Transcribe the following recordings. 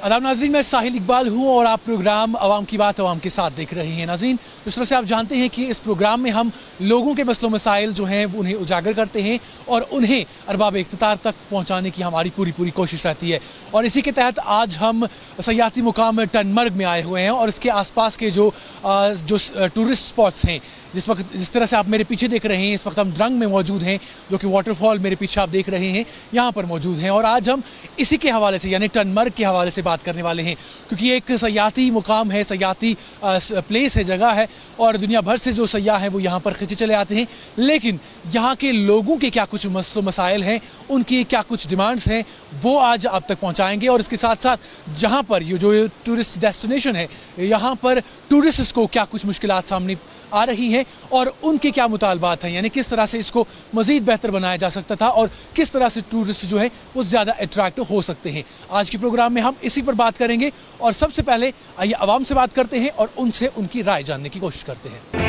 आदाब नाज़रीन, मैं साहिल इकबाल हूँ और आप प्रोग्राम अवाम की बात अवाम के साथ देख रहे हैं। नाज़रीन, जिस तरह से आप जानते हैं कि इस प्रोग्राम में हम लोगों के मसलों मसाइल जो हैं उन्हें उजागर करते हैं और उन्हें अरबाब इख्तियार तक पहुँचाने की हमारी पूरी कोशिश रहती है। और इसी के तहत आज हम सयाहती मुकाम टनमर्ग में आए हुए हैं और इसके आसपास के जो टूरिस्ट स्पॉट्स हैं, जिस तरह से आप मेरे पीछे देख रहे हैं, इस वक्त हम द्रंग में मौजूद हैं, जो कि वाटरफॉल मेरे पीछे आप देख रहे हैं, यहाँ पर मौजूद हैं। और आज हम इसी के हवाले से यानी टनमर्ग के हवाले से बात करने वाले हैं, क्योंकि एक सयाहती मुकाम है, सयाहती प्लेस है, जगह है और दुनिया भर से जो सयाह हैं वो यहाँ पर खिंचे चले आते हैं। लेकिन यहाँ के लोगों के क्या कुछ मसलो मसाइल हैं, उनकी क्या कुछ डिमांड्स हैं, वो आज आप तक पहुँचाएँगे। और इसके साथ साथ जहाँ पर ये जो टूरिस्ट डेस्टिनेशन है, यहाँ पर टूरिस्ट्स को क्या कुछ मुश्किलात सामने आ रही हैं और उनके क्या मुतालबात हैं, यानी किस तरह से इसको मज़ीद बेहतर बनाया जा सकता था और किस तरह से टूरिस्ट जो है वो ज़्यादा अट्रैक्टिव हो सकते हैं। आज के प्रोग्राम में हम इसी पर बात करेंगे और सबसे पहले आइए आवाम से बात करते हैं और उनसे उनकी राय जानने की कोशिश करते हैं।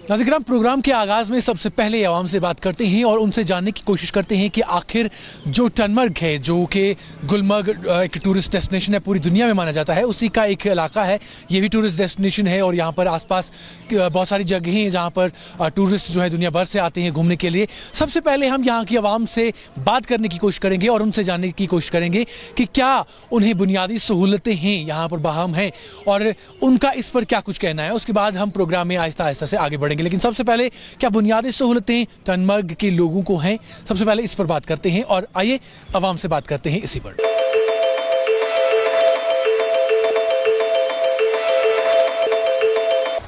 नाज़रीन, प्रोग्राम के आगाज़ में सबसे पहले आवाम से बात करते हैं और उनसे जानने की कोशिश करते हैं कि आखिर जो टनमर्ग है, जो कि गुलमर्ग एक टूरिस्ट डेस्टिनेशन है, पूरी दुनिया में माना जाता है, उसी का एक इलाका है। ये भी टूरिस्ट डेस्टिनेशन है और यहाँ पर आसपास बहुत सारी जगहें हैं जहाँ पर टूरिस्ट जो है दुनिया भर से आते हैं घूमने के लिए। सबसे पहले हम यहाँ की आवाम से बात करने की कोशिश करेंगे और उनसे जानने की कोशिश करेंगे कि क्या उन्हें बुनियादी सहूलतें हैं यहाँ पर बहाम हैं और उनका इस पर क्या कुछ कहना है। उसके बाद हम प्रोग्राम में आहिस्ता आहिस्ता से आगे बढ़ेंगे, लेकिन सबसे पहले क्या बुनियादी सहूलतें टनमर्ग के लोगों को हैं, सबसे पहले इस पर बात करते हैं और आइए आवाम से बात करते हैं इसी पर।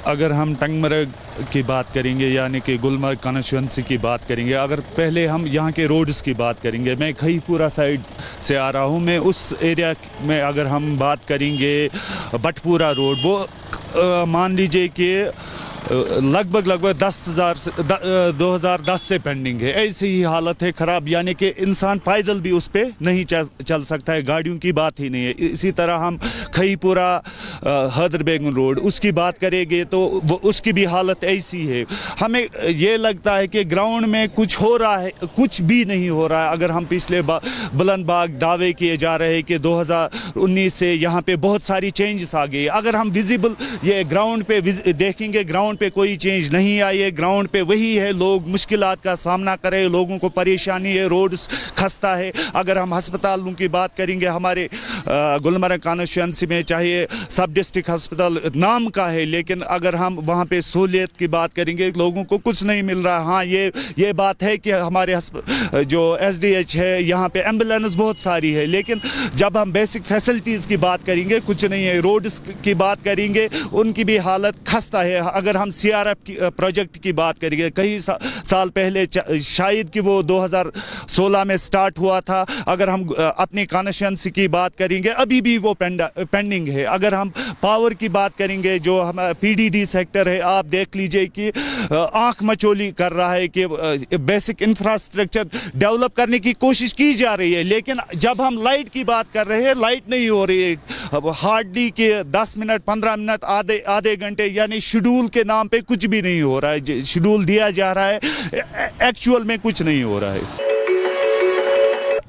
अगर हम टनमर्ग की बात करेंगे यानी कि गुलमर्ग कॉन्स्टिट्यूएंसी की बात करेंगे, अगर पहले हम यहाँ के रोड्स की बात करेंगे, मैं खईपुरा साइड से आ रहा हूँ, मैं उस एरिया में अगर हम बात करेंगे बटपुरा रोड, वो मान लीजिए कि लगभग 2010 से पेंडिंग है। ऐसी ही हालत है ख़राब, यानी कि इंसान पैदल भी उस पर नहीं चल सकता है, गाड़ियों की बात ही नहीं है। इसी तरह हम खईपुरा हैदर बेगम रोड उसकी बात करेंगे तो वो उसकी भी हालत ऐसी है। हमें ये लगता है कि ग्राउंड में कुछ हो रहा है, कुछ भी नहीं हो रहा है। अगर हम पिछले बुलंद बाग दावे किए जा रहे हैं कि 2019 से यहाँ पे बहुत सारी चेंजेस आ गई, अगर हम विजिबल ये ग्राउंड पे देखेंगे, ग्राउंड पे कोई चेंज नहीं आई है। ग्राउंड पे वही है, लोग मुश्किलात का सामना करें, लोगों को परेशानी है, रोड्स खस्ता है। अगर हम अस्पतालों की बात करेंगे, हमारे गुलमर्ग कॉन्स्टिट्यूएंसी में चाहे सब डिस्ट्रिक्ट अस्पताल नाम का है, लेकिन अगर हम वहाँ पे सहूलियत की बात करेंगे, लोगों को कुछ नहीं मिल रहा। हाँ, ये बात है कि हमारे जो SDH है यहाँ पे एम्बुलेंस बहुत सारी है, लेकिन जब हम बेसिक फैसिलिटीज़ की बात करेंगे कुछ नहीं है। रोड्स की बात करेंगे, उनकी भी हालत खस्ता है। अगर हम CRF की प्रोजेक्ट की बात करेंगे, कई साल पहले शायद कि वो 2016 में स्टार्ट हुआ था। अगर हम अपनी कॉन्स्टिट्यूएंसी की बात करेंगे, अभी भी वो पेंडिंग है। अगर हम पावर की बात करेंगे, जो हमारा PDD सेक्टर है, आप देख लीजिए कि आंख मचोली कर रहा है कि बेसिक इंफ्रास्ट्रक्चर डेवलप करने की कोशिश की जा रही है, लेकिन जब हम लाइट की बात कर रहे हैं, लाइट नहीं हो रही है। हार्डली के 10 मिनट 15 मिनट आधे घंटे, यानी शेड्यूल के नाम पे कुछ भी नहीं हो रहा है। शेड्यूल दिया जा रहा है, एक्चुअल में कुछ नहीं हो रहा है।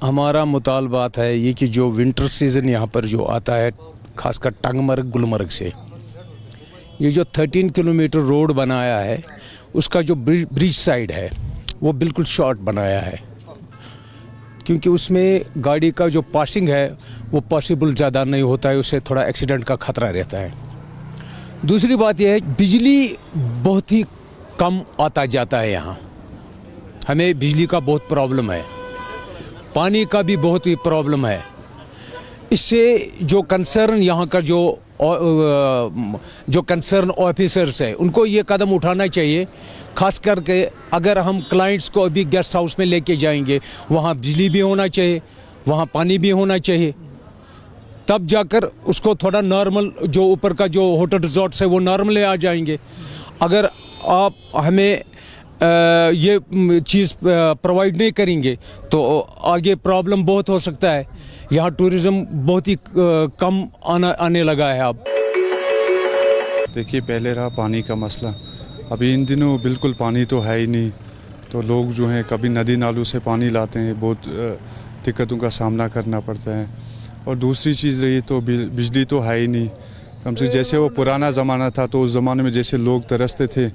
हमारा मुतालबात है ये कि जो विंटर सीज़न यहाँ पर जो आता है, खासकर टनमर्ग गुलमर्ग से, ये जो 13 किलोमीटर रोड बनाया है, उसका जो ब्रिज साइड है वो बिल्कुल शॉर्ट बनाया है, क्योंकि उसमें गाड़ी का जो पासिंग है वो पॉसिबल ज़्यादा नहीं होता है, उससे थोड़ा एक्सीडेंट का खतरा रहता है। दूसरी बात यह है, बिजली बहुत ही कम आता जाता है यहाँ, हमें बिजली का बहुत प्रॉब्लम है, पानी का भी बहुत ही प्रॉब्लम है। इससे जो कंसर्न यहाँ का जो जो कंसर्न ऑफिसर्स है उनको ये कदम उठाना चाहिए, खास करके अगर हम क्लाइंट्स को अभी गेस्ट हाउस में लेके जाएंगे, वहाँ बिजली भी होना चाहिए, वहाँ पानी भी होना चाहिए, तब जाकर उसको थोड़ा नॉर्मल जो ऊपर का जो होटल रिजॉर्ट्स है वो नॉर्मल आ जाएंगे। अगर आप हमें ये चीज़ प्रोवाइड नहीं करेंगे तो आगे प्रॉब्लम बहुत हो सकता है। यहाँ टूरिज़्म बहुत ही कम आने लगा है अब। देखिए, पहले रहा पानी का मसला, अभी इन दिनों बिल्कुल पानी तो है ही नहीं, तो लोग जो हैं कभी नदी नालों से पानी लाते हैं, बहुत दिक्कतों का सामना करना पड़ता है। और दूसरी चीज़ रही तो बिजली तो है ही नहीं, कम से जैसे वो पुराना ज़माना था तो उस ज़माने में जैसे लोग तरसते थे,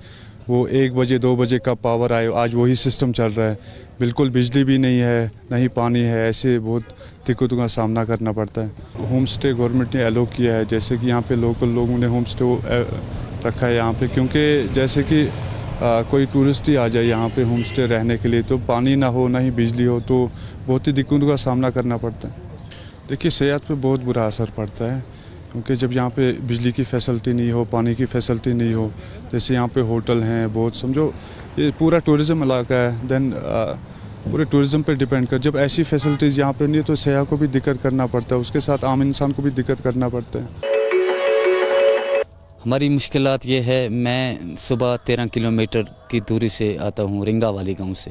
वो 1 बजे 2 बजे कब पावर आए, आज वही सिस्टम चल रहा है। बिल्कुल बिजली भी नहीं है, नहीं पानी है, ऐसे बहुत दिक्कतों का सामना करना पड़ता है। होम स्टे गवर्नमेंट ने एलो किया है, जैसे कि यहाँ पे लोकल लोगों ने होम स्टे रखा है यहाँ पे, क्योंकि जैसे कि कोई टूरिस्ट ही आ जाए यहाँ पे होम स्टे रहने के लिए, तो पानी ना हो ना ही बिजली हो, तो बहुत ही दिक्कतों का सामना करना पड़ता है। देखिए, सेहत पे बहुत बुरा असर पड़ता है, क्योंकि जब यहाँ पे बिजली की फैसिलिटी नहीं हो, पानी की फैसिलिटी नहीं हो, जैसे यहाँ पे होटल हैं बहुत, समझो ये पूरा टूरिज़्म इलाका है, देन पूरे टूरिज़्म पे डिपेंड कर, जब ऐसी फैसिलिटीज़ यहाँ पे नहीं है तो सयाह को भी दिक्कत करना पड़ता है, उसके साथ आम इंसान को भी दिक्कत करना पड़ता है। हमारी मुश्किलात ये है, मैं सुबह 13 किलोमीटर की दूरी से आता हूँ, रिंगा वाली गांव से।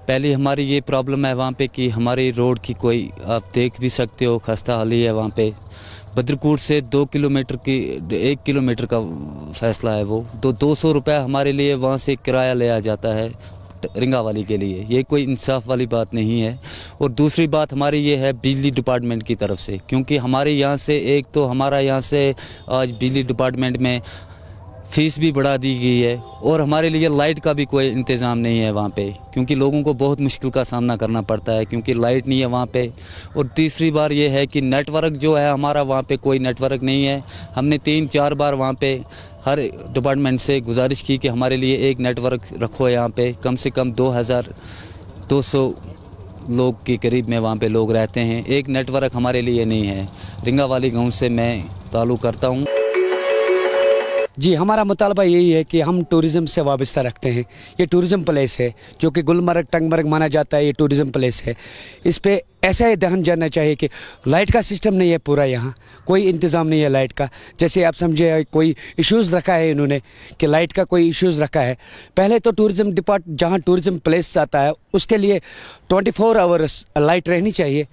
पहले हमारी ये प्रॉब्लम है वहाँ पे कि हमारी रोड की कोई, आप देख भी सकते हो, खस्ता हाली है वहाँ पे। बद्रकोट से 2 किलोमीटर की 1 किलोमीटर का फैसला है वो, तो 200 रुपये हमारे लिए वहाँ से किराया लिया जाता है रिंगा वाली के लिए। ये कोई इंसाफ वाली बात नहीं है। और दूसरी बात हमारी ये है बिजली डिपार्टमेंट की तरफ से, क्योंकि हमारे यहाँ से एक तो हमारा यहाँ से आज बिजली डिपार्टमेंट में फ़ीस भी बढ़ा दी गई है, और हमारे लिए लाइट का भी कोई इंतज़ाम नहीं है वहाँ पे, क्योंकि लोगों को बहुत मुश्किल का सामना करना पड़ता है क्योंकि लाइट नहीं है वहाँ पे। और तीसरी बार ये है कि नेटवर्क जो है हमारा वहाँ पे कोई नेटवर्क नहीं है। हमने 3-4 बार वहाँ पे हर डिपार्टमेंट से गुजारिश की कि हमारे लिए एक नेटवर्क रखो यहाँ पे, कम से कम 2200 लोग के करीब में वहाँ पे लोग रहते हैं, एक नेटवर्क हमारे लिए नहीं है। रिंगा वाली गाँव से मैं ताल्लुक़ करता हूँ। जी, हमारा मुतालबा यही है कि हम टूरिज़्म से वाबस्ता रखते हैं। ये टूरिज़्म प्लेस है, जो कि गुलमर्ग टंगमर्ग माना जाता है, ये टूरिज़्म प्लेस है। इस पे ऐसा ही ध्यान जाना चाहिए कि लाइट का सिस्टम नहीं है पूरा, यहाँ कोई इंतज़ाम नहीं है लाइट का। जैसे आप समझे कोई इश्यूज़ रखा है इन्होंने कि लाइट का कोई इश्यूज़ रखा है। पहले तो टूरिज़्म जहाँ टूरिज़्म प्लेस आता है उसके लिए 24 आवर्स लाइट रहनी चाहिए।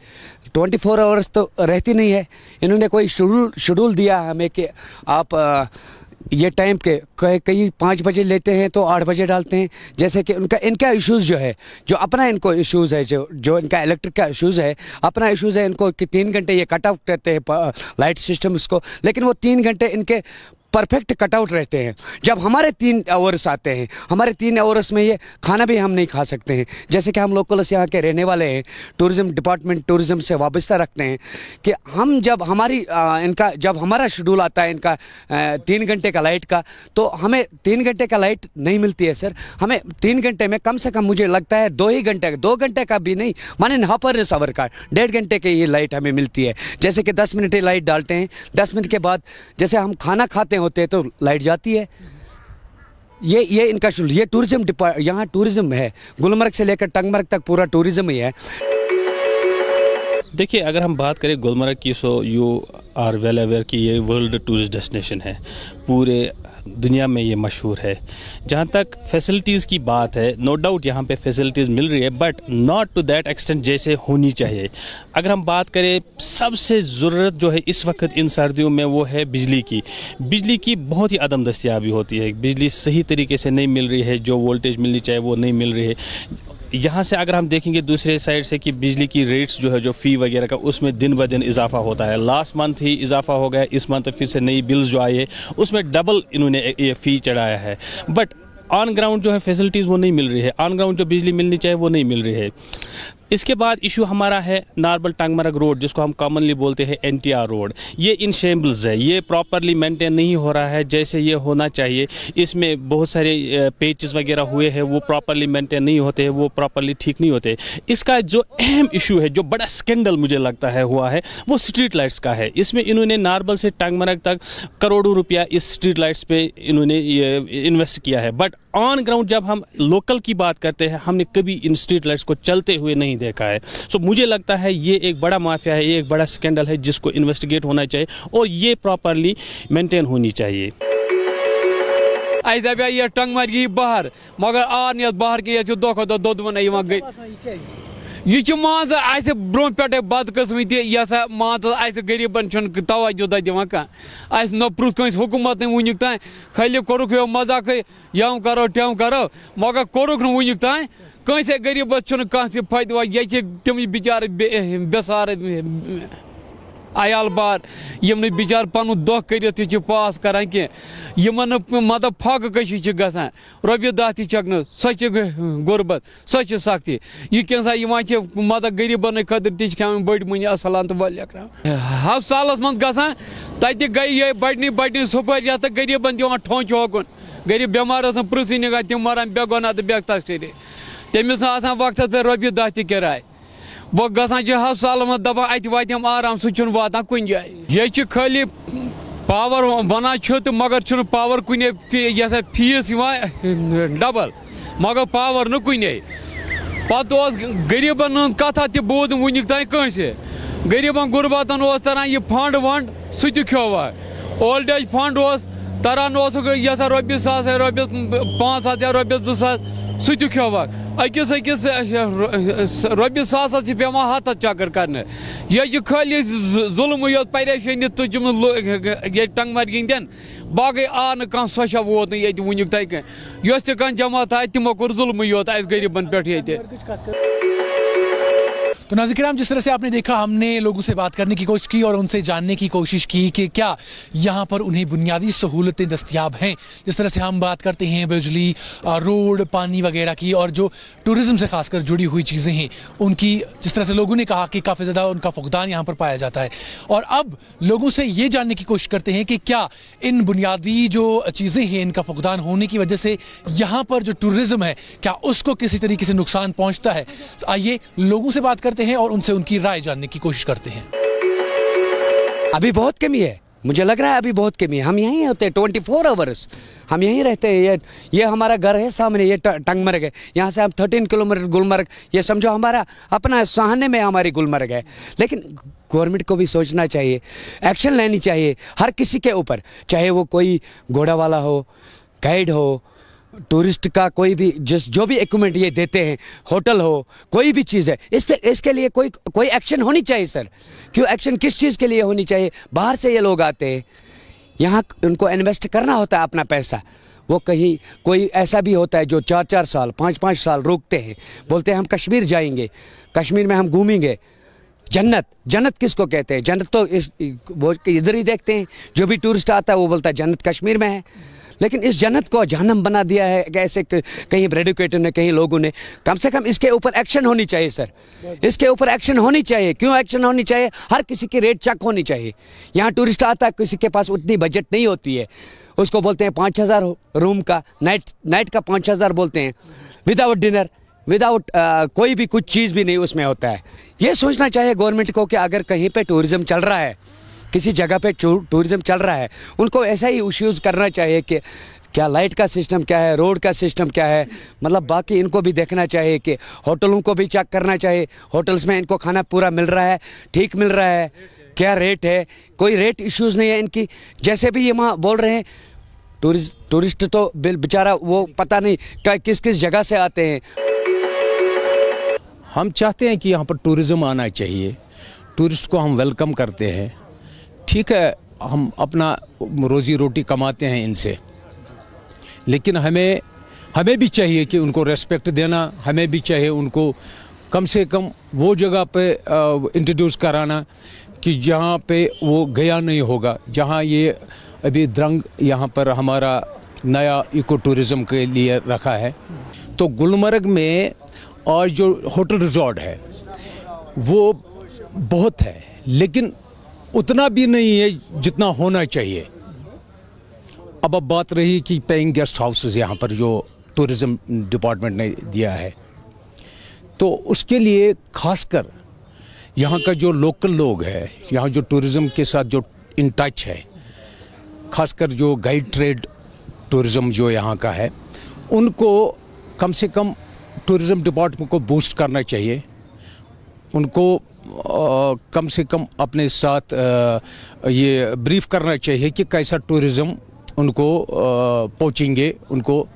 24 आवर्स तो रहती नहीं है। इन्होंने कोई शेड्यूल दिया हमें कि आप ये टाइम के कहीं 5 बजे लेते हैं तो 8 बजे डालते हैं। जैसे कि इनका इश्यूज़ जो है, जो अपना इनको इश्यूज़ है, जो इनका इलेक्ट्रिक का इश्यूज़ है, अपना इश्यूज़ है इनको कि 3 घंटे ये कट ऑफ करते हैं लाइट सिस्टम इसको, लेकिन वो 3 घंटे इनके परफेक्ट कटआउट रहते हैं। जब हमारे 3 आवर्स आते हैं, हमारे 3 आवर्स में ये खाना भी हम नहीं खा सकते हैं। जैसे कि हम लोकल्स यहाँ के रहने वाले हैं, टूरिज़्म डिपार्टमेंट टूरिज़्म से वाबस्ता रखते हैं कि हम जब जब हमारा शेड्यूल आता है इनका 3 घंटे का लाइट का, तो हमें 3 घंटे का लाइट नहीं मिलती है सर। हमें 3 घंटे में कम से कम मुझे लगता है 2 ही घंटे का, 2 घंटे का भी नहीं, माने हाफ आवर का 1.5 घंटे की ये लाइट हमें मिलती है। जैसे कि 10 मिनट लाइट डालते हैं, 10 मिनट के बाद जैसे हम खाना खाते होते हैं तो लाइट जाती है। ये इनका शेड्यूल, ये टूरिज़्म यहाँ टूरिज़्म है, गुलमर्ग से लेकर टंगमर्ग तक पूरा टूरिज़्म ही है। देखिए, अगर हम बात करें गुलमर्ग की, so you are well aware कि ये वर्ल्ड टूरिस्ट डेस्टिनेशन है, पूरे दुनिया में ये मशहूर है। जहाँ तक फैसिलिटीज़ की बात है, नो डाउट यहाँ पे फैसिलिटीज़ मिल रही है, but not to that extent जैसे होनी चाहिए। अगर हम बात करें, सबसे ज़रूरत जो है इस वक्त इन सर्दियों में वो है बिजली की। बिजली की बहुत ही अदम दस्तयाबी होती है, बिजली सही तरीके से नहीं मिल रही है, जो वोल्टेज मिलनी चाहिए वो नहीं मिल रही है। यहाँ से अगर हम देखेंगे दूसरे साइड से कि बिजली की रेट्स जो है, जो फ़ी वगैरह का, उसमें दिन ब दिन इजाफा होता है। लास्ट मंथ ही इजाफा हो गया, इस मंथ फिर से नई बिल्स जो आई है उसमें डबल इन्होंने ये फ़ी चढ़ाया है। बट ऑन ग्राउंड जो है फैसिलिटीज़ वो नहीं मिल रही है, ऑन ग्राउंड जो बिजली मिलनी चाहिए वो नहीं मिल रही है। इसके बाद इशू हमारा है नारबल टंगमरग रोड, जिसको हम कॉमनली बोलते हैं NTR रोड। ये इन शेम्बल्स है, ये प्रॉपरली मेंटेन नहीं हो रहा है जैसे ये होना चाहिए। इसमें बहुत सारे पेचेस वगैरह हुए हैं, वो प्रॉपरली मेंटेन नहीं होते हैं, वो प्रॉपरली ठीक नहीं होते। इसका जो अहम इशू है, जो बड़ा स्कैंडल मुझे लगता है हुआ है, वो स्ट्रीट लाइट्स का है। इसमें इन्होंने नारबल से टंगमरग तक करोड़ों रुपया इस स्ट्रीट लाइट्स पे इन्होंने इन्वेस्ट किया है, बट ऑन ग्राउंड जब हम लोकल की बात करते हैं, हमने कभी इन स्ट्रीट लाइट्स को चलते हुए नहीं देखा है। सो मुझे लगता है ये एक बड़ा माफिया है, ये एक बड़ा स्कैंडल है जिसको इन्वेस्टिगेट होना चाहिए और ये प्रॉपरली मेंटेन होनी चाहिए। अस दप ये टंगमरग यी बहर, मगर आ नहीं बहर कि दो खो दो दोदवन गई यह मान ब्रो पे बदकस्मत यह मान गरीबन तवज्जो दिवान कह न प्रुथ कंस हुकूमत वुनिक तान, खाली कोरुक यो मजाक यम करो ट्यम करो, मगर कोरुक वुनिक तान कंस गरीबस कह फायदा ये तम बिचार बेसार आयाल बार यम बिचार पन दह कर पास कर यमन मतलब फक कशी गसान रोपये दह तक सो गुरबत सो सख्ती यह कैसा मतलब गरीबन खतर तक बड़ मनी असलान तो वल हस्पताल मज गसान तत गई बड़नी बड़नी सपर ये गरीबन दिवान ठोंच होकुन गरीब बेमार पृथी निगा तम मरान बे गुना तो बे तस्करी तमिस वक्त पे रोपये दह किराए वो गसान हस्पताल मज दपान अत वातम आराम सह वातान कुन जाए ये खाली पावर वन तो मगर पावर कुन फीस डबल मगर पावर न कुन पे गरीबन कथा तह बोज वुनिक तान कंस गरीबन गुरबतन तरह यह फंड वंड सह खोवा ओल्ड एज फंड तरह रोपये सास रोपये 5,000 या रोपये 2,000 सह खोवा अकिस रोपये सास पेवान हथ चक्कर कर यह खाली जुल्म योत परेशानी तुम ये टंगमरग दिन बाकी आ न सोचा वोत ये वुनिक तक यह तह जमात आय तमो कोर जुल्म योत गरीबन पे। तो नाज़रीन, जिस तरह से आपने देखा, हमने लोगों से बात करने की कोशिश की और उनसे जानने की कोशिश की कि क्या यहाँ पर उन्हें बुनियादी सहूलतें दस्तयाब हैं। जिस तरह से हम बात करते हैं बिजली, रोड, पानी वगैरह की, और जो टूरिज़्म से खासकर जुड़ी हुई चीज़ें हैं उनकी, जिस तरह से लोगों ने कहा कि काफ़ी ज़्यादा उनका फुकदान यहाँ पर पाया जाता है। और अब लोगों से ये जानने की कोशिश करते हैं कि क्या इन बुनियादी जो चीज़ें हैं इनका फुकदान होने की वजह से यहाँ पर जो टूरिज़्म है क्या उसको किसी तरीके से नुकसान पहुँचता है। आइए लोगों से बात हैं और उनसे उनकी राय जानने की कोशिश करते हैं। अभी बहुत कमी है, मुझे लग रहा है अभी बहुत कमी है। हम यहीं होते हैं 24 आवर्स, हम यहीं रहते हैं। ये हमारा घर है सामने, ये टंगमरग है। यहाँ से हम 13 किलोमीटर गुलमर्ग, ये समझो हमारा अपना साहने में हमारी गुलमर्ग है। लेकिन गवर्नमेंट को भी सोचना चाहिए, एक्शन लेनी चाहिए हर किसी के ऊपर, चाहे वो कोई घोड़ा वाला हो, गाइड हो, टूरिस्ट का कोई भी जो भी इक्विपमेंट ये देते हैं, होटल हो, कोई भी चीज़ है, इस पे इसके लिए कोई एक्शन होनी चाहिए सर। क्यों एक्शन किस चीज़ के लिए होनी चाहिए? बाहर से ये लोग आते हैं, यहाँ उनको इन्वेस्ट करना होता है अपना पैसा। वो कहीं कोई ऐसा भी होता है जो 4-4 साल 5-5 साल रुकते हैं, बोलते हैं हम कश्मीर जाएंगे, कश्मीर में हम घूमेंगे। जन्नत किसको कहते हैं? जन्नत तो वो इधर ही देखते हैं, जो भी टूरिस्ट आता है वो बोलता है जन्नत कश्मीर में है। लेकिन इस जन्नत को जहन्नम बना दिया है ऐसे, कहीं एडुकेटर ने, कहीं लोगों ने। कम से कम इसके ऊपर एक्शन होनी चाहिए सर, इसके ऊपर एक्शन होनी चाहिए। क्यों एक्शन होनी चाहिए? हर किसी की रेट चेक होनी चाहिए। यहाँ टूरिस्ट आता है, किसी के पास उतनी बजट नहीं होती है, उसको बोलते हैं 5,000 रूम का, नाइट का 5,000 बोलते हैं, विदाउट डिनर, विदाउट कोई भी कुछ चीज़ भी नहीं उसमें होता है। ये सोचना चाहिए गवर्नमेंट को कि अगर कहीं पे टूरिज़्म चल रहा है, किसी जगह पे टूरिज़्म चल रहा है, उनको ऐसा ही इश्यूज़ करना चाहिए कि क्या लाइट का सिस्टम क्या है, रोड का सिस्टम क्या है। मतलब बाकी इनको भी देखना चाहिए कि होटलों को भी चेक करना चाहिए, होटल्स में इनको खाना पूरा मिल रहा है, ठीक मिल रहा है, क्या रेट है, कोई रेट इश्यूज़ नहीं है इनकी। जैसे भी ये वहाँ बोल रहे हैं, टूरिस्ट तो बेचारा वो पता नहीं किस किस जगह से आते हैं। हम चाहते हैं कि यहाँ पर टूरिज़्म आना चाहिए, टूरिस्ट को हम वेलकम करते हैं। ठीक है, हम अपना रोज़ी रोटी कमाते हैं इनसे, लेकिन हमें भी चाहिए कि उनको रेस्पेक्ट देना, हमें भी चाहिए उनको कम से कम वो जगह पे इंट्रोड्यूस कराना कि जहाँ पे वो गया नहीं होगा, जहाँ ये अभी द्रंग यहाँ पर हमारा नया इको टूरिज़्म के लिए रखा है। तो गुलमर्ग में और जो होटल रिजॉर्ट है वो बहुत है, लेकिन उतना भी नहीं है जितना होना चाहिए। अब बात रही कि पेइंग गेस्ट हाउसेस यहाँ पर जो टूरिज़्म डिपार्टमेंट ने दिया है, तो उसके लिए खासकर यहाँ का जो लोकल लोग हैं, यहाँ जो टूरिज़्म के साथ जो इन टच है, खासकर जो गाइड ट्रेड टूरिज़्म जो यहाँ का है, उनको कम से कम टूरिज़्म डिपार्टमेंट को बूस्ट करना चाहिए। उनको कम से कम अपने साथ ये ब्रीफ करना चाहिए कि कैसा टूरिज़्म उनको पहुँचेंगे। उनको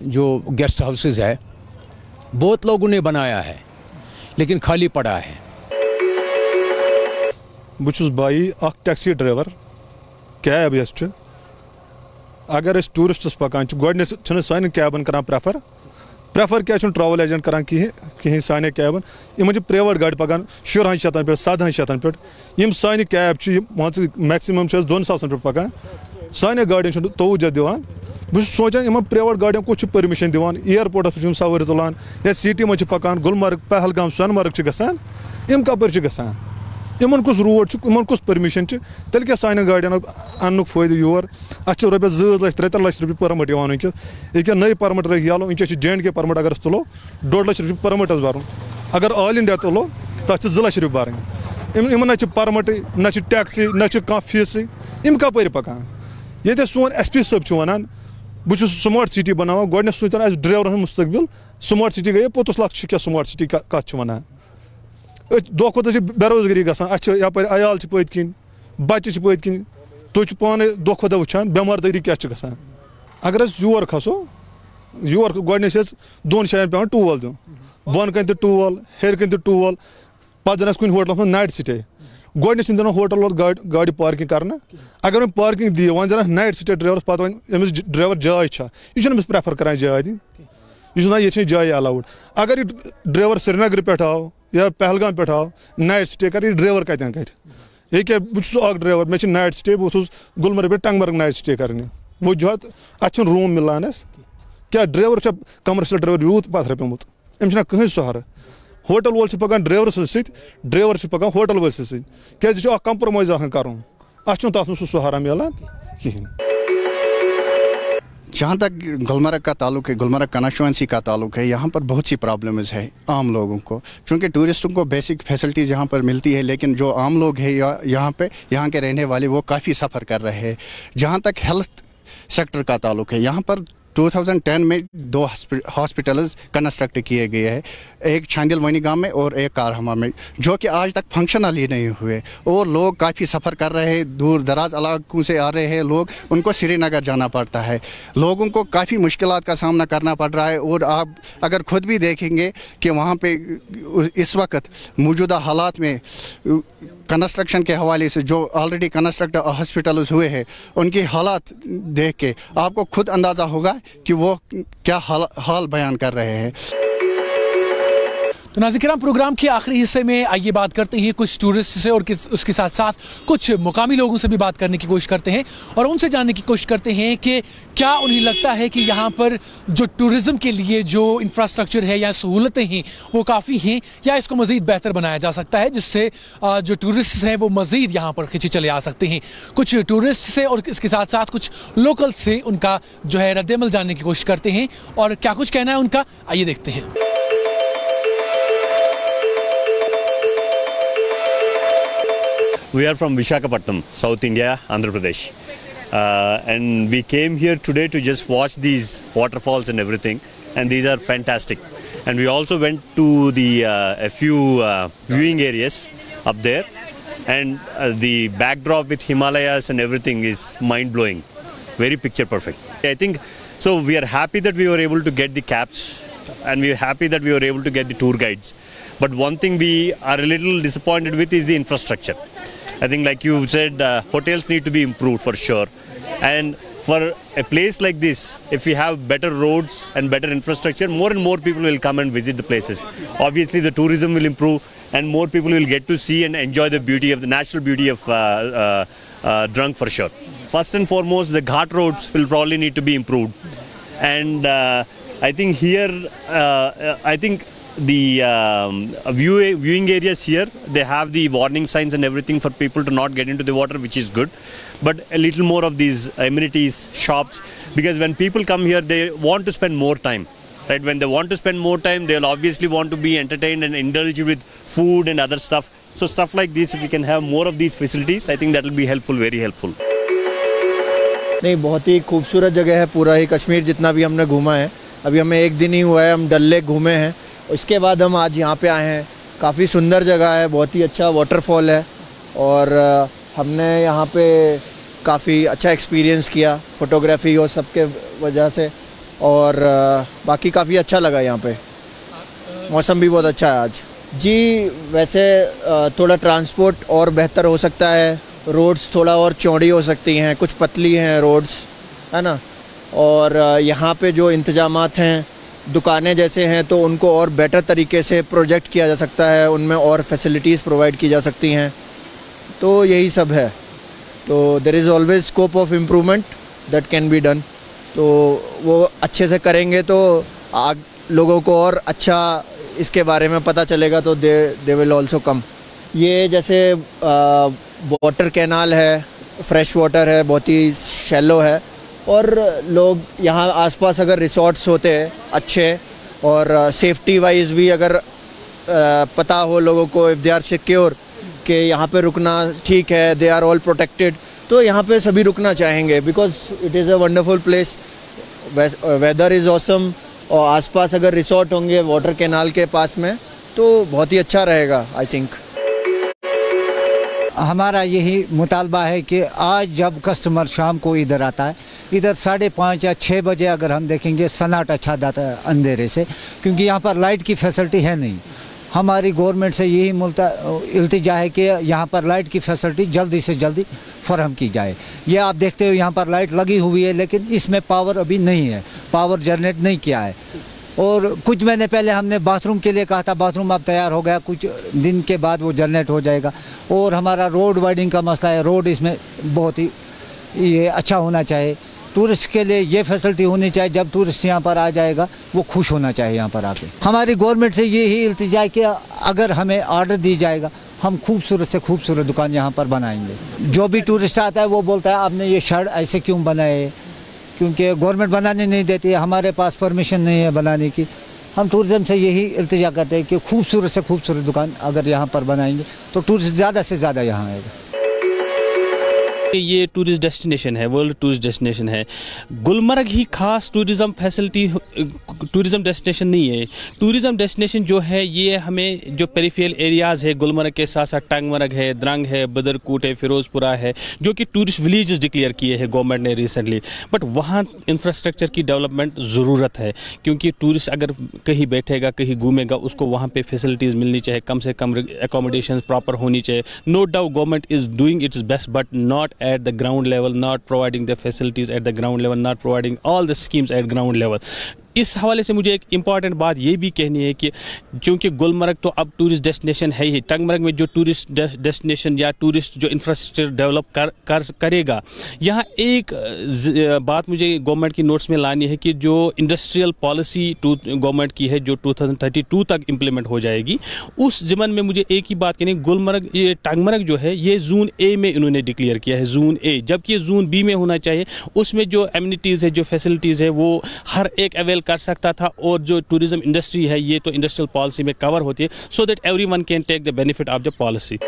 जो गेस्ट हाउसेस है बहुत लोगों ने बनाया है, लेकिन खाली पड़ा है। बुछुस बाई अख टैक्सी ड्राइवर कैब यस अगर अस टूरिस्टस पकान गोडन सान कैबन करान प्रेफर क्या ट्रैवल एजेंट करान कहीं सान कैबन इन प्राइवेट गाड़ी पकान 600 पे 700 पे यम सान कैब मान मैक्सिमम 2,000 पे पकान सान गाड़ियों 53 दिवान बहुत सोचान इन प्राइवेट गाड़ियों कुछ परमिशन दिवान एयरपोर्ट सवारी तुलान या सिटी मज पकान गुलमर्ग पहलगाम सोनमर्ग गसान यम कपर गसान इन कुछ रूट इन कुछ परमिशन तेल क्या सान गाड़ियों अन फायदे योर अस रपस 2 लाख 3 लाख रुपये परमिट वनस ये नई परमिट रही यालो वे J&K परमिट अगर तुलो 2.5 लाख रुपये परमिट भर अगर ऑल इंडिया तुलो तक 2 लाख रुपये भर इन परमिट ना टैक्सी ना कह फीस इन कपर पकान ये सोन SP साहब वनान बहुत स्मार्ट सिटी बनावा गोडन सोचान ड्राइवर मुस्तकबिल स्मार्ट सिटी गई 25 लाख क्या स्मार्ट सिटी कत वनान दो खुद बेरोजगारी गसान यपर अयाल पत किन बच्चे पत किन तुम पाने दो खुद वुचान बेमारदारी क्या गसान अगर योर खसो योर गोडन 2 जायन पे टूल दिन बन कन टूल हेर कन टूल पे दिन कुछ होटल में नाइट स्टे गोडन दिन होटल गाड़ी पार्किंग करना अगर पार्किंग दी वन जन नाइट स्टे ड्राइवर पे ड्राइवर जाय यह प्रेफर करान जाय दिन यह ये जाय अलाउड अगर ये ड्राइवर श्रीनगर पे आओ या पहलगाम पे आओ नाइट स्टे कर ड्राइवर कतन कर ये क्या बहुत ड्राइवर मे नाइट स्टे बहुत गुलमर्ग पे टंगमर्ग नाइट स्टे करने वजूहत अच्छे रूम मिलान क्या ड्राइवर कमर्शियल ड्राइवर यूत पथर पेमुत अम्स कहीं सहार होटल वोल पकान ड्राइवर ड्राइवर पकान होटल वल क्या कंप्रोमाइज कर तथ सहारा मिलान कहें। जहाँ तक गुलमर्ग का ताल्लुक है, गुलमर्ग कॉन्स्टिट्यूएंसी का ताल्लुक है, यहाँ पर बहुत सी प्रॉब्लम्स है आम लोगों को, क्योंकि टूरिस्टों को बेसिक फैसिलिटीज़ यहाँ पर मिलती है, लेकिन जो आम लोग हैं यहाँ के रहने वाले वो काफ़ी सफ़र कर रहे हैं। जहाँ तक हेल्थ सेक्टर का ताल्लुक है, यहाँ पर 2010 में 2 हॉस्पिटल्स कंस्ट्रक्ट किए गए हैं, एक छांदिल वनी गांव में और एक कारहमा में, जो कि आज तक फंक्शनल ही नहीं हुए और लोग काफ़ी सफ़र कर रहे हैं। दूर दराज इलाकों से आ रहे हैं लोग, उनको श्रीनगर जाना पड़ता है, लोगों को काफ़ी मुश्किलात का सामना करना पड़ रहा है। और आप अगर ख़ुद भी देखेंगे कि वहाँ पे इस वक्त मौजूदा हालात में कंस्ट्रक्शन के हवाले से जो ऑलरेडी कंस्ट्रक्ट हॉस्पिटल्स हुए हैं उनकी हालात देख के आपको खुद अंदाज़ा होगा कि वो क्या हाल बयान कर रहे हैं। तो नाज़रीन, प्रोग्राम के आखिरी हिस्से में आइए बात करते हैं कुछ टूरिस्ट से और उसके साथ साथ कुछ मुकामी लोगों से भी बात करने की कोशिश करते हैं और उनसे जानने की कोशिश करते हैं कि क्या उन्हें लगता है कि यहाँ पर जो टूरिज़्म के लिए जो इंफ्रास्ट्रक्चर है या सहूलतें हैं वो काफ़ी हैं या इसको मज़ीद बेहतर बनाया जा सकता है, जिससे जो टूरिस्ट हैं वो मज़ीद यहाँ पर खिंचे चले आ सकते हैं। कुछ टूरिस्ट से और इसके साथ साथ कुछ लोकल से उनका जो है रद्द-ए-अमल जानने की कोशिश करते हैं और क्या कुछ कहना है उनका, आइए देखते हैं। We are from Visakhapatnam, South India, Andhra Pradesh, and we came here today to just watch these waterfalls and everything, and these are fantastic. And we also went to a few viewing areas up there, and the backdrop with Himalayas and everything is mind-blowing, very picture perfect. I think so. We are happy that we were able to get the cabs, and we are happy that we were able to get the tour guides. But one thing we are a little disappointed with is the infrastructure. I think, like you said, hotels need to be improved for sure. And for a place like this, if we have better roads and better infrastructure, more and more people will come and visit the places. Obviously, the tourism will improve and more people will get to see and enjoy the beauty of the natural beauty of Drang for sure. First and foremost, the Ghat roads will probably need to be improved. And I think here, viewing areas here, they have the warning signs and everything for people to not get into the water, which is good. But a little more of these amenities, shops, because when people come here, they want to spend more time. Right? When they want to spend more time, they'll obviously want to be entertained and indulge with food and other stuff. So stuff like this, if we can have more of these facilities, I think that will be helpful, very helpful. नहीं, बहुत ही खूबसूरत जगह है। पूरा ही कश्मीर जितना भी हमने घूमा है, अभी हमें एक दिन ही हुआ है, हम डल लेक घूमे हैं। उसके बाद हम आज यहाँ पे आए हैं। काफ़ी सुंदर जगह है, बहुत ही अच्छा वाटरफॉल है और हमने यहाँ पे काफ़ी अच्छा एक्सपीरियंस किया फ़ोटोग्राफी और सबके वजह से, और बाकी काफ़ी अच्छा लगा यहाँ पे। मौसम भी बहुत अच्छा है आज। जी, वैसे थोड़ा ट्रांसपोर्ट और बेहतर हो सकता है, रोड्स थोड़ा और चौड़ी हो सकती हैं, कुछ पतली हैं रोड्स, है ना। और यहाँ पे जो इंतजामात हैं, दुकानें जैसे हैं, तो उनको और बेटर तरीके से प्रोजेक्ट किया जा सकता है, उनमें और फैसिलिटीज़ प्रोवाइड की जा सकती हैं। तो यही सब है। तो there is always scope of improvement that can be done. तो वो अच्छे से करेंगे तो लोगों को और अच्छा इसके बारे में पता चलेगा, तो दे विल ऑल्सो कम। ये जैसे वाटर कैनाल है, फ्रेश वाटर है, बहुत ही शैलो है, और लोग यहाँ आसपास अगर रिसोर्ट्स होते हैं अच्छे और सेफ्टी वाइज भी अगर पता हो लोगों को, इफ़ दे आर सिक्योर कि यहाँ पे रुकना ठीक है, दे आर ऑल प्रोटेक्टेड, तो यहाँ पे सभी रुकना चाहेंगे, because it is a wonderful place, weather is awesome, और आसपास अगर रिसोर्ट होंगे वाटर कैनाल के पास में तो बहुत ही अच्छा रहेगा। आई थिंक हमारा यही मुतालबा है कि आज जब कस्टमर शाम को इधर आता है, इधर 5:30 या 6 बजे अगर हम देखेंगे सन्नाटा छा जाता है अंधेरे से, क्योंकि यहाँ पर लाइट की फैसिलिटी है नहीं। हमारी गवर्नमेंट से यही इल्तिजा है कि यहाँ पर लाइट की फैसिलिटी जल्दी से जल्दी फराहम की जाए। ये आप देखते हो यहाँ पर लाइट लगी हुई है, लेकिन इसमें पावर अभी नहीं है, पावर जनरेट नहीं किया है। और कुछ महीने पहले हमने बाथरूम के लिए कहा था, बाथरूम अब तैयार हो गया, कुछ दिन के बाद वो जनरेट हो जाएगा। और हमारा रोड वाइडिंग का मसला है, रोड इसमें बहुत ही ये अच्छा होना चाहिए। टूरिस्ट के लिए ये फैसिलिटी होनी चाहिए, जब टूरिस्ट यहाँ पर आ जाएगा वो खुश होना चाहिए यहाँ पर आके। हमारी गवर्नमेंट से यही इल्तिजा है कि अगर हमें ऑर्डर दी जाएगा, हम खूबसूरत से खूबसूरत दुकान यहाँ पर बनाएंगे। जो भी टूरिस्ट आता है वो बोलता है आपने ये शर्ट ऐसे क्यों बनाए, क्योंकि गवर्नमेंट बनाने नहीं देती है, हमारे पास परमिशन नहीं है बनाने की। हम टूरिज़्म से यही इल्तिजा करते हैं कि खूबसूरत से खूबसूरत दुकान अगर यहाँ पर बनाएंगे तो टूरिस्ट ज़्यादा से ज़्यादा यहाँ आएगा। ये टूरिस्ट डेस्टिनेशन है, वर्ल्ड टूरिस्ट डेस्टिनेशन है। गुलमर्ग ही खास टूरिज़्म फैसिलिटी टूरिज़्म डेस्टिनेशन नहीं है। टूरिज़्म डेस्टिनेशन जो है ये हमें जो पेरिफेरल एरियाज़ है, गुलमर्ग के साथ साथ टंगमर्ग है, द्रंग है, बदरकोट है, फिरोजपुरा है, जो कि टूरिस्ट विलेजेस डिक्लेयर किए हैं गवर्नमेंट ने रिसेंटली। बट वहाँ इंफ्रास्ट्रक्चर की डेवलपमेंट ज़रूरत है, क्योंकि टूरिस्ट अगर कहीं बैठेगा, कहीं घूमेगा, उसको वहाँ पे फैसिलिटीज़ मिलनी चाहिए, कम से कम एकोमोडेशन प्रॉपर होनी चाहिए। No doubt government is doing its best, but not at the ground level, not providing the facilities at the ground level, not providing all the schemes at ground level. इस हवाले से मुझे एक important बात ये भी कहनी है कि चूँकि गुलमर्ग तो अब टूरिस्ट डेस्टिनेशन है ही, टंगमर्ग में जो टूरिस्ट डेस्टिनेशन या टूरिस्ट जो इंफ्रास्ट्रक्चर डेवलप करेगा, यहाँ एक बात मुझे गवर्नमेंट की नोट्स में लानी है कि जो इंडस्ट्रियल पॉलिसी गवर्नमेंट की है जो 2032 तक इम्प्लीमेंट हो जाएगी, उस ज़मन में मुझे एक ही बात कहनी, गुलमर्ग ये टंगमर्ग जो है ये जोन ए में इन्होंने डिक्लेयर किया है, जोन ए, जबकि ये जोन बी में होना चाहिए। उसमें जो एमिनिटीज़ है, जो फैसिलिटीज़ है, वो हर एक अवेल कर सकता था, और जो टूरिज्म इंडस्ट्री है ये तो इंडस्ट्रियल पॉलिसी में कवर होती है, so that everyone can take the benefit of the policy.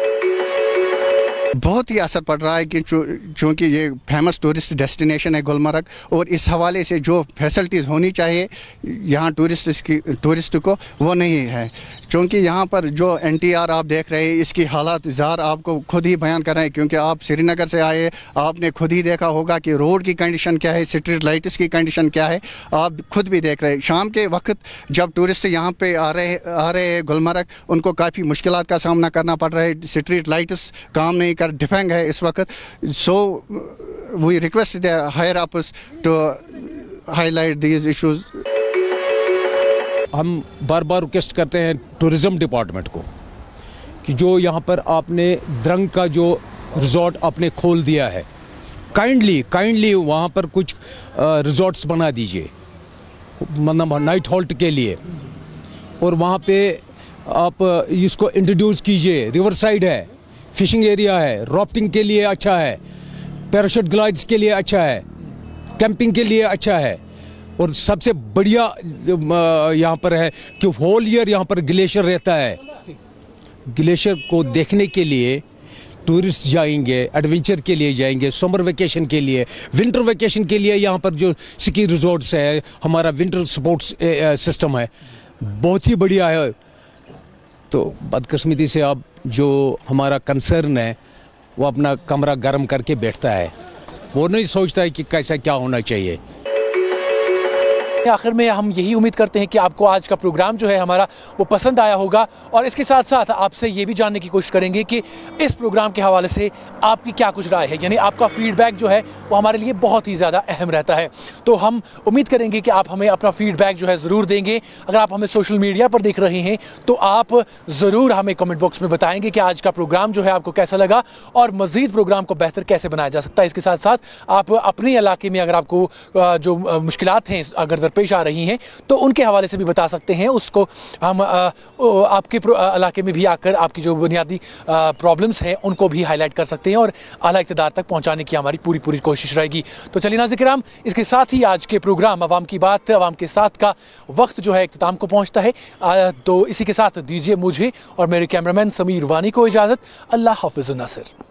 बहुत ही असर पड़ रहा है कि चूँकि ये फेमस टूरिस्ट डेस्टिनेशन है गुलमर्ग, और इस हवाले से जो फैसिलिटीज़ होनी चाहिए यहाँ टूरिस्ट को वो नहीं है। क्योंकि यहाँ पर जो NTR आप देख रहे हैं, इसकी हालात ज़ार आपको खुद ही बयान कर रहे हैं, क्योंकि आप श्रीनगर से आए, आपने खुद ही देखा होगा कि रोड की कंडीशन क्या है, स्ट्रीट लाइट्स की कंडीशन क्या है, आप खुद भी देख रहे हैं। शाम के वक्त जब टूरिस्ट यहाँ पे आ रहे हैं गुलमर्ग, उनको काफ़ी मुश्किलात का सामना करना पड़ रहा है, स्ट्रीट लाइट्स काम नहीं कर, डिफेंग है इस वक्त। So we request the higher ups to highlight these issues. हम बार बार रिक्वेस्ट करते हैं टूरिज़्म डिपार्टमेंट को कि जो यहाँ पर आपने द्रंग का जो रिजॉर्ट आपने खोल दिया है, काइंडली वहाँ पर कुछ रिजॉर्ट्स बना दीजिए, मतलब नाइट हॉल्ट के लिए। और वहाँ पे आप इसको इंट्रोड्यूस कीजिए। रिवर साइड है, फिशिंग एरिया है, राफ्टिंग के लिए अच्छा है, पैराशूट ग्लाइड्स के लिए अच्छा है, कैंपिंग के लिए अच्छा है। और सबसे बढ़िया यहाँ पर है कि होल ईयर यहाँ पर ग्लेशियर रहता है। ग्लेशियर को देखने के लिए टूरिस्ट जाएंगे, एडवेंचर के लिए जाएंगे, समर वेकेशन के लिए, विंटर वेकेशन के लिए। यहाँ पर जो स्की रिजॉर्ट्स है, हमारा विंटर स्पोर्ट्स सिस्टम है, बहुत ही बढ़िया है। तो बदकिस्मती से अब जो हमारा कंसर्न है वो अपना कमरा गर्म करके बैठता है, वो नहीं सोचता है कि कैसा क्या होना चाहिए। आखिर में हम यही उम्मीद करते हैं कि आपको आज का प्रोग्राम जो है हमारा वो पसंद आया होगा, और इसके साथ साथ आपसे ये भी जानने की कोशिश करेंगे कि इस प्रोग्राम के हवाले से आपकी क्या कुछ राय है, यानी आपका फीडबैक जो है वो हमारे लिए बहुत ही ज़्यादा अहम रहता है। तो हम उम्मीद करेंगे कि आप हमें अपना फीडबैक जो है ज़रूर देंगे। अगर आप हमें सोशल मीडिया पर देख रहे हैं तो आप ज़रूर हमें कमेंट बॉक्स में बताएंगे कि आज का प्रोग्राम जो है आपको कैसा लगा और मज़ीद प्रोग्राम को बेहतर कैसे बनाया जा सकता है। इसके साथ साथ आप अपने इलाके में अगर आपको जो मुश्किलात हैं अगर पेश आ रही हैं तो उनके हवाले से भी बता सकते हैं। उसको हम आपके इलाके में भी आकर आपकी जो बुनियादी प्रॉब्लम्स हैं उनको भी हाईलाइट कर सकते हैं और आला इक़्तिदार तक पहुंचाने की हमारी पूरी कोशिश रहेगी। तो चलिए नाज़रीन, इसके साथ ही आज के प्रोग्राम अवाम की बात अवाम के साथ का वक्त जो है इख्तिताम को पहुंचता है। तो इसी के साथ दीजिए मुझे और मेरे कैमरामैन समीर वानी को इजाज़त। अल्लाह हाफ़िज़ नासिर।